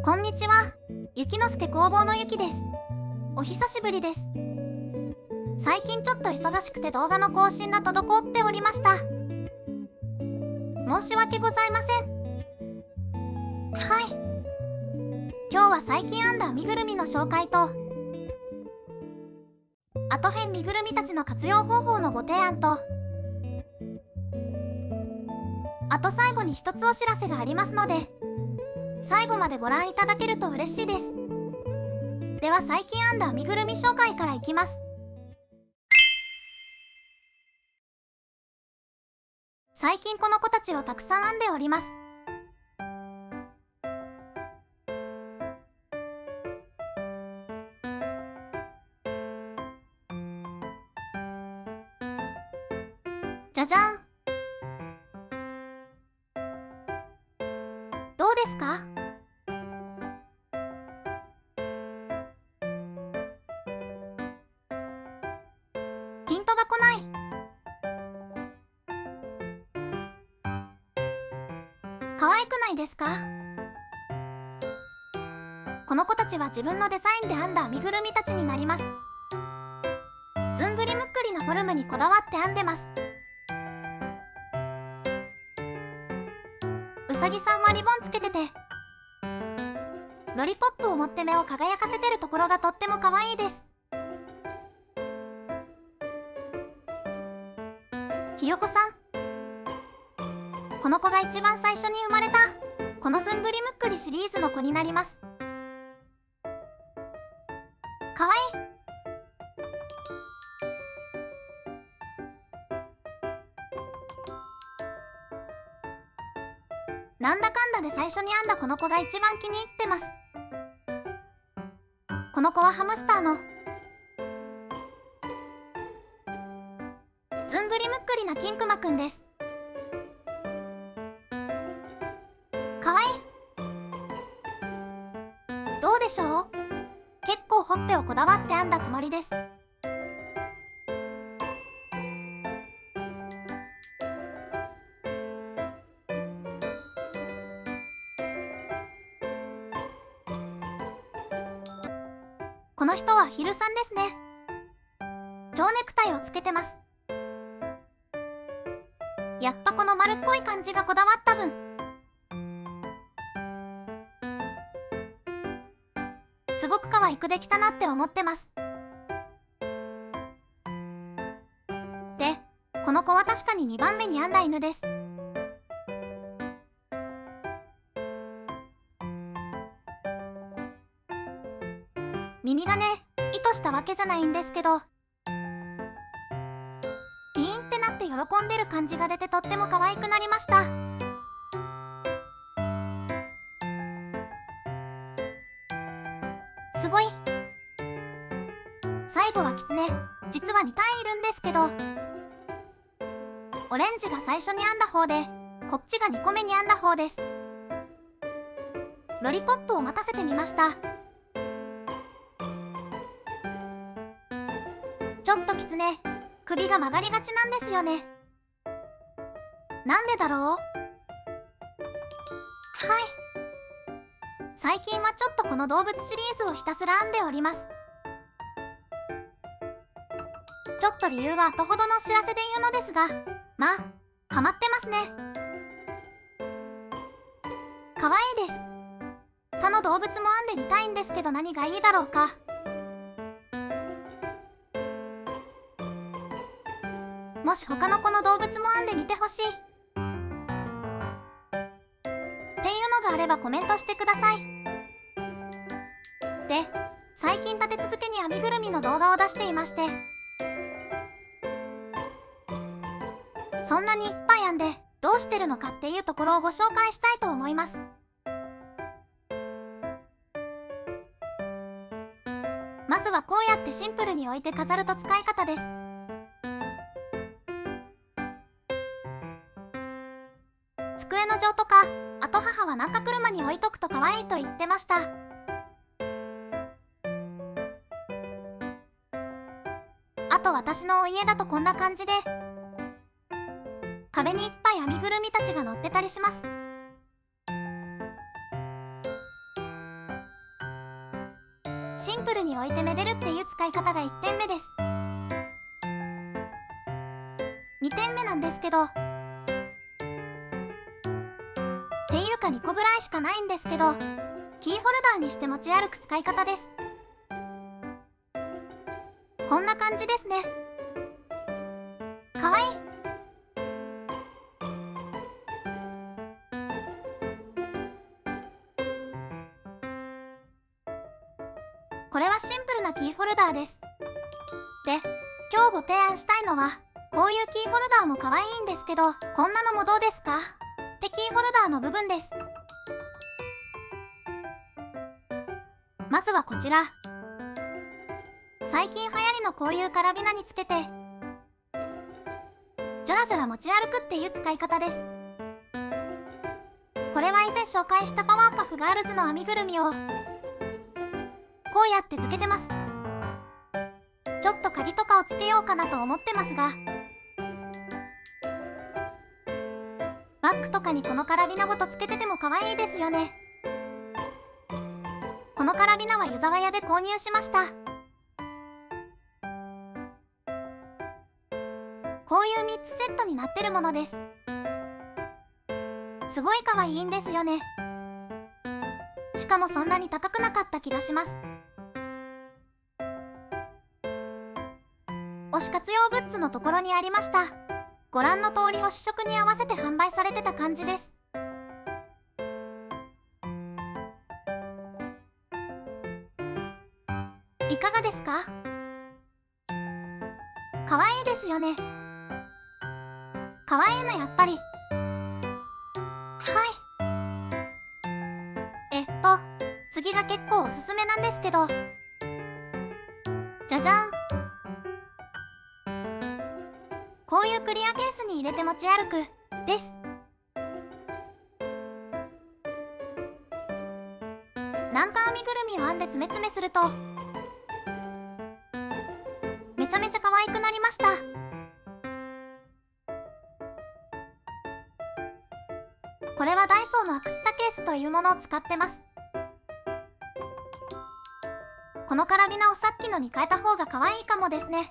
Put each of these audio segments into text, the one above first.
こんにちは。雪之助工房のゆきです。お久しぶりです。最近ちょっと忙しくて動画の更新が滞っておりました。申し訳ございません。はい。今日は最近編んだ編みぐるみの紹介と、後編身ぐるみたちの活用方法のご提案と、あと最後に一つお知らせがありますので、最後までご覧いただけると嬉しいです。では最近編んだ編みぐるみ紹介からいきます。最近この子たちをたくさん編んでおります。じゃじゃん。どうですか？ピントが来ない。可愛くないですか？この子たちは自分のデザインで編んだ編みぐるみたちになります。ずんぐりむっくりのフォルムにこだわって編んでます。うさぎさんはリボンつけてて、ロリポップを持って目を輝かせてるところがとっても可愛いです。ひよこさん、この子が一番最初に生まれたこのずんぐりむっくりシリーズの子になります。かわいい。なんだかんだで最初に編んだこの子が一番気に入ってます。この子はハムスターのずんぐりむっくりな金熊くんです。かわいい。どうでしょう？結構ほっぺをこだわって編んだつもりです。この人はヒルさんですね。蝶ネクタイをつけてます。やっぱこの丸っこい感じがこだわった分、すごく可愛くできたなって思ってます。で、この子は確かに2番目に編んだ犬です。耳がね、意図したわけじゃないんですけど、ピーンってなって喜んでる感じが出てとっても可愛くなりました。すごい。最後はキツネ、実は2体いるんですけど、オレンジが最初に編んだ方で、こっちが2個目に編んだ方です。ロリポップを待たせてみました。ちょっとキツネ、首が曲がりがちなんですよね。なんでだろう？はい。最近はちょっとこの動物シリーズをひたすら編んでおります。ちょっと理由は後ほどのお知らせで言うのですが、まあ、ハマってますね。可愛いです。他の動物も編んでみたいんですけど何がいいだろうか。もし他の子の動物も編んでみてほしいっていうのがあればコメントしてください。で、最近立て続けに編みぐるみの動画を出していまして、そんなにいっぱい編んでどうしてるのかっていうところをご紹介したいと思います。まずはこうやってシンプルに置いて飾ると使い方です。机の上とか、あと母は中車に置いとくと可愛いと言ってました。あと私のお家だとこんな感じで、壁にいっぱい編みぐるみたちが乗ってたりします。シンプルに置いてめでるっていう使い方が1点目です。2点目なんですけど、っていうか2個ぐらいしかないんですけど、キーホルダーにして持ち歩く使い方です。こんな感じですね。かわいい。これはシンプルなキーホルダーです。で、今日ご提案したいのは、こういうキーホルダーも可愛いんですけど、こんなのもどうですかってキーホルダーの部分です。まずはこちら。最近流行りのこういうカラビナにつけて、じゃらじゃら持ち歩くっていう使い方です。これは以前紹介したパワーパフガールズの編みぐるみを、こうやって付けてます。ちょっと鍵とかをつけようかなと思ってますが、バッグとかにこのカラビナごとつけてても可愛いですよね。このカラビナは湯沢屋で購入しました。こういう3つセットになってるものです。すごい可愛いんですよね。しかもそんなに高くなかった気がします。推し活用グッズのところにありました。ご覧の通りを試食に合わせて販売されてた感じです。いかがですか？可愛いですよね。可愛いのやっぱり。はい。次が結構おすすめなんですけど。じゃじゃん。こういうクリアケースに入れて持ち歩くです。なんか編みぐるみを編んで詰め詰めするとめちゃめちゃ可愛くなりました。これはダイソーのアクスタケースというものを使ってます。このカラビナをさっきのに変えた方が可愛いかもですね。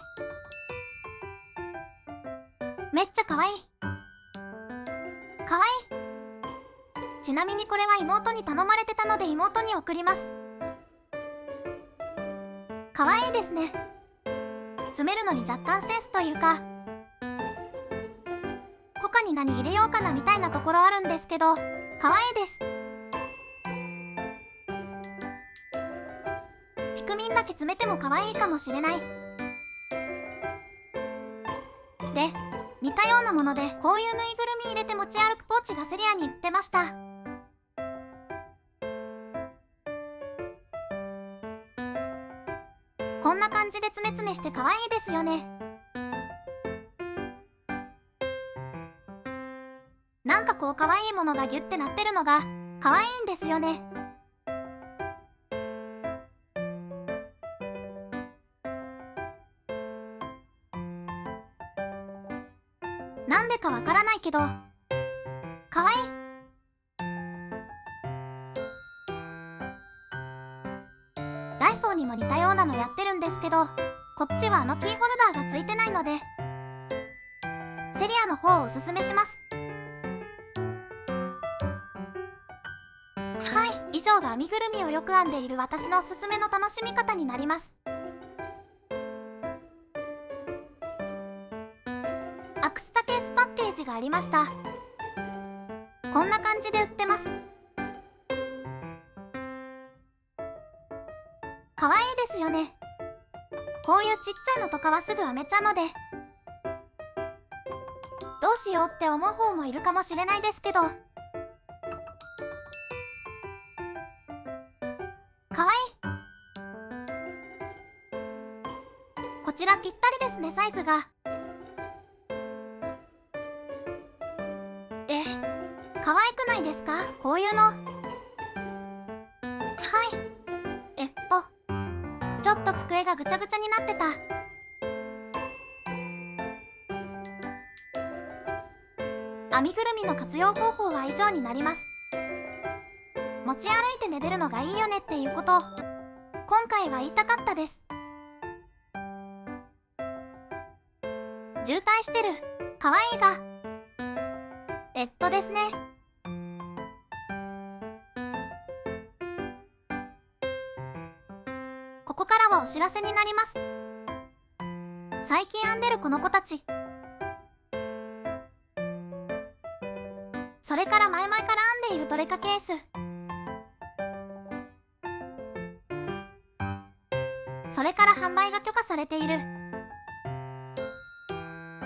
めっちゃ可愛い。可愛い。ちなみにこれは妹に頼まれてたので妹に送ります。可愛いですね。詰めるのに若干センスというか、他に何入れようかなみたいなところあるんですけど、可愛いです。ピクミンだけ詰めても可愛いかもしれない。で、似たようなものでこういうぬいぐるみ入れて持ち歩くポーチがセリアに売ってました。こんな感じで詰め詰めして可愛いですよね。なんかこう可愛いものがギュッてなってるのが可愛いんですよね。なんでかわからないけど可愛い。ダイソーにも似たようなのやってるんですけど、こっちはキーホルダーがついてないのでセリアの方をおすすめします。はい、以上が編みぐるみをよく編んでいる私のおすすめの楽しみ方になります。アクスタケースパッケージがありました。こんな感じで売ってます。可愛いですよね。こういうちっちゃいのとかはすぐ編めちゃうので、どうしようって思う方もいるかもしれないですけど、可愛い。こちらぴったりですね、サイズが。可愛くないですか、こういうの。はい。ちょっと机がぐちゃぐちゃになってた。編みぐるみの活用方法は以上になります。持ち歩いて寝れるのがいいよねっていうこと。今回は言いたかったです。渋滞してる、かわいいが。ですね。ここからはお知らせになります。最近編んでるこの子たち。それから前々から編んでいるトレカケース。それから販売が許可されている。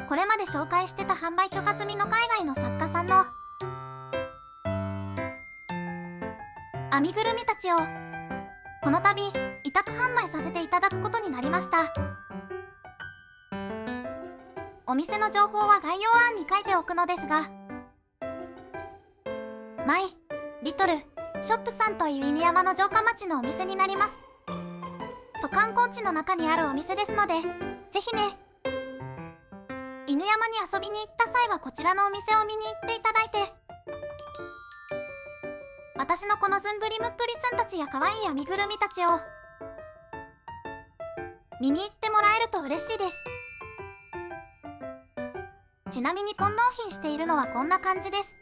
これまで紹介してた販売許可済みの海外の作家さんの編みぐるみたちをこの度委託販売させていただくことになりました。お店の情報は概要欄に書いておくのですが、マイ・リトル・ショップさんという犬山の城下町のお店になります。と観光地の中にあるお店ですので、ぜひね。犬山に遊びに行った際はこちらのお店を見に行っていただいて、私のこのずんぶりむっくりちゃんたちや可愛い編みぐるみたちを見に行ってもらえると嬉しいです。ちなみに今納品しているのはこんな感じです。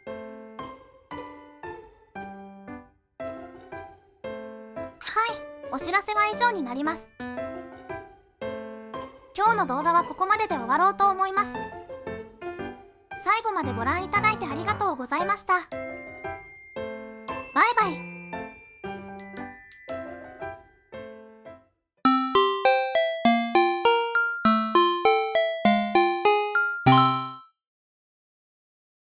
はい、お知らせは以上になります。今日の動画はここまでで終わろうと思います。最後までご覧いただいてありがとうございました。バイバイ。